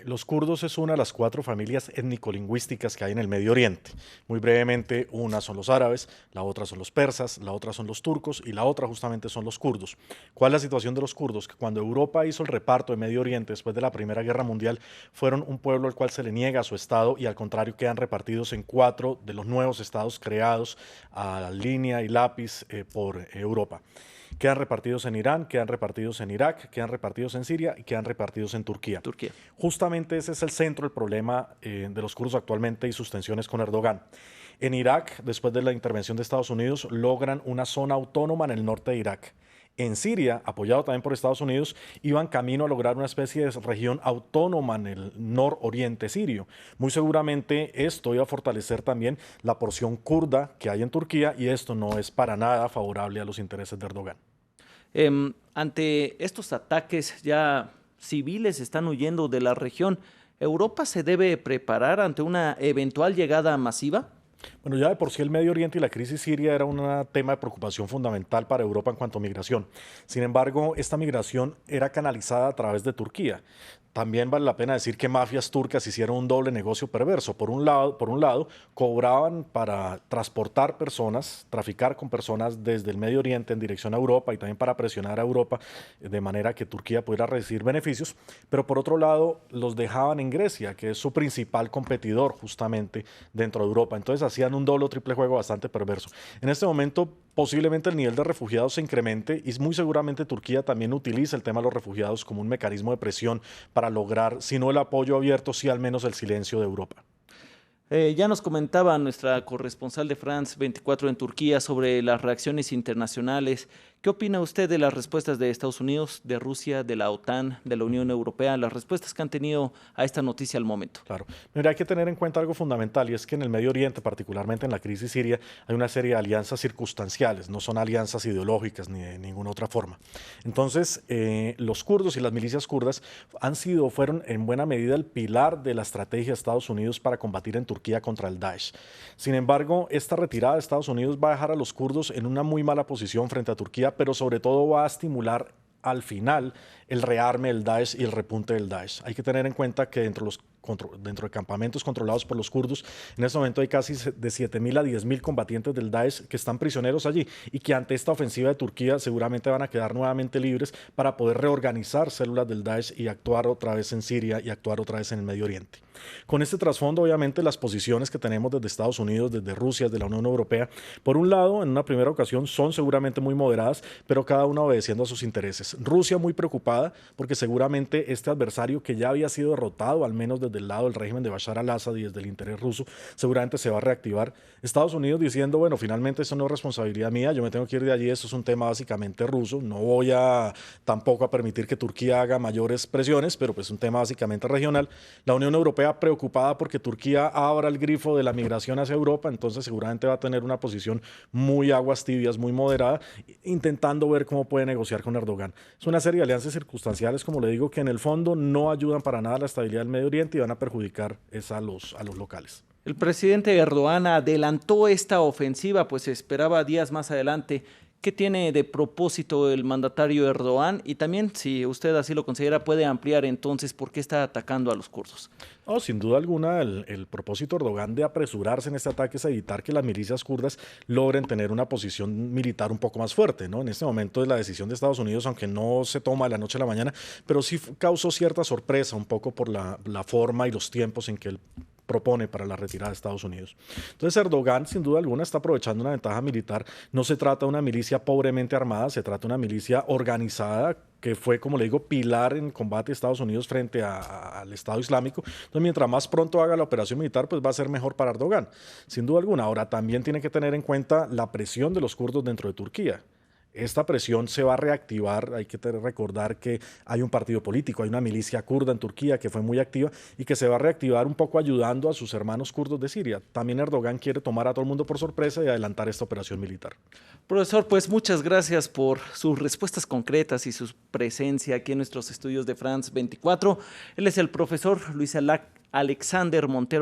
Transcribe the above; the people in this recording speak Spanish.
Los kurdos es una de las cuatro familias étnico-lingüísticas que hay en el Medio Oriente. Muy brevemente, una son los árabes, la otra son los persas, la otra son los turcos y la otra justamente son los kurdos. ¿Cuál es la situación de los kurdos? Que cuando Europa hizo el reparto de Medio Oriente después de la Primera Guerra Mundial, fueron un pueblo al cual se le niega su estado y al contrario quedan repartidos en cuatro de los nuevos estados creados a línea y lápiz por Europa. Quedan repartidos en Irán, quedan repartidos en Irak, quedan repartidos en Siria y quedan repartidos en Turquía. Turquía. Justamente ese es el centro del problema de los kurdos actualmente y sus tensiones con Erdogan. En Irak, después de la intervención de Estados Unidos, logran una zona autónoma en el norte de Irak. En Siria, apoyado también por Estados Unidos, iban camino a lograr una especie de región autónoma en el nororiente sirio. Muy seguramente esto iba a fortalecer también la porción kurda que hay en Turquía y esto no es para nada favorable a los intereses de Erdogan. Ante estos ataques ya civiles están huyendo de la región, ¿Europa se debe preparar ante una eventual llegada masiva? Bueno, ya de por sí el Medio Oriente y la crisis siria era un tema de preocupación fundamental para Europa en cuanto a migración. Sin embargo, esta migración era canalizada a través de Turquía. También vale la pena decir que mafias turcas hicieron un doble negocio perverso. Por un lado, cobraban para transportar personas, traficar con personas desde el Medio Oriente en dirección a Europa y también para presionar a Europa de manera que Turquía pudiera recibir beneficios. Pero por otro lado, los dejaban en Grecia, que es su principal competidor justamente dentro de Europa. Entonces hacían un doble o triple juego bastante perverso. En este momento, posiblemente el nivel de refugiados se incremente y muy seguramente Turquía también utiliza el tema de los refugiados como un mecanismo de presión para lograr, si no el apoyo abierto, sí al menos el silencio de Europa. Ya nos comentaba nuestra corresponsal de France 24 en Turquía sobre las reacciones internacionales. ¿Qué opina usted de las respuestas de Estados Unidos, de Rusia, de la OTAN, de la Unión Europea, las respuestas que han tenido a esta noticia al momento? Claro. Mira, hay que tener en cuenta algo fundamental y es que en el Medio Oriente, particularmente en la crisis siria, hay una serie de alianzas circunstanciales, no son alianzas ideológicas ni de ninguna otra forma. Entonces, los kurdos y las milicias kurdas fueron en buena medida el pilar de la estrategia de Estados Unidos para combatir en Turquía contra el Daesh. Sin embargo, esta retirada de Estados Unidos va a dejar a los kurdos en una muy mala posición frente a Turquía, pero sobre todo va a estimular al final el rearme del Daesh y el repunte del Daesh. Hay que tener en cuenta que dentro de campamentos controlados por los kurdos, en este momento hay casi de 7.000 a 10.000 combatientes del Daesh que están prisioneros allí y que ante esta ofensiva de Turquía seguramente van a quedar nuevamente libres para poder reorganizar células del Daesh y actuar otra vez en Siria y actuar otra vez en el Medio Oriente. Con este trasfondo, obviamente, las posiciones que tenemos desde Estados Unidos, desde Rusia, desde la Unión Europea, por un lado, en una primera ocasión, son seguramente muy moderadas, pero cada una obedeciendo a sus intereses. Rusia muy preocupada porque seguramente este adversario que ya había sido derrotado, al menos desde el lado del régimen de Bashar al-Assad y desde el interés ruso, seguramente se va a reactivar. Estados Unidos diciendo, bueno, finalmente eso no es responsabilidad mía, yo me tengo que ir de allí, eso es un tema básicamente ruso, no voy a tampoco a permitir que Turquía haga mayores presiones, pero pues un tema básicamente regional. La Unión Europea preocupada porque Turquía abra el grifo de la migración hacia Europa, entonces seguramente va a tener una posición muy aguas tibias, muy moderada, intentando ver cómo puede negociar con Erdogan. Es una serie de alianzas circunstanciales, como le digo, que en el fondo no ayudan para nada a la estabilidad del Medio Oriente y van a perjudicar a los locales. El presidente Erdogan adelantó esta ofensiva, pues se esperaba días más adelante. ¿Qué tiene de propósito el mandatario Erdogan? Y también, si usted así lo considera, puede ampliar entonces por qué está atacando a los kurdos. No, sin duda alguna, el propósito de Erdogan de apresurarse en este ataque es evitar que las milicias kurdas logren tener una posición militar un poco más fuerte, ¿no? En este momento es la decisión de Estados Unidos, aunque no se toma de la noche a la mañana, pero sí causó cierta sorpresa un poco por la forma y los tiempos en que él propone para la retirada de Estados Unidos. Entonces Erdogan sin duda alguna está aprovechando una ventaja militar. No se trata de una milicia pobremente armada, se trata de una milicia organizada que fue, como le digo, pilar en combate de Estados Unidos frente al Estado Islámico. Entonces, mientras más pronto haga la operación militar, pues va a ser mejor para Erdogan, sin duda alguna. Ahora, también tiene que tener en cuenta la presión de los kurdos dentro de Turquía. Esta presión se va a reactivar, hay que recordar que hay un partido político, hay una milicia kurda en Turquía que fue muy activa y que se va a reactivar un poco ayudando a sus hermanos kurdos de Siria. También Erdogan quiere tomar a todo el mundo por sorpresa y adelantar esta operación militar. Profesor, pues muchas gracias por sus respuestas concretas y su presencia aquí en nuestros estudios de France 24. Él es el profesor Luis Alexander Montero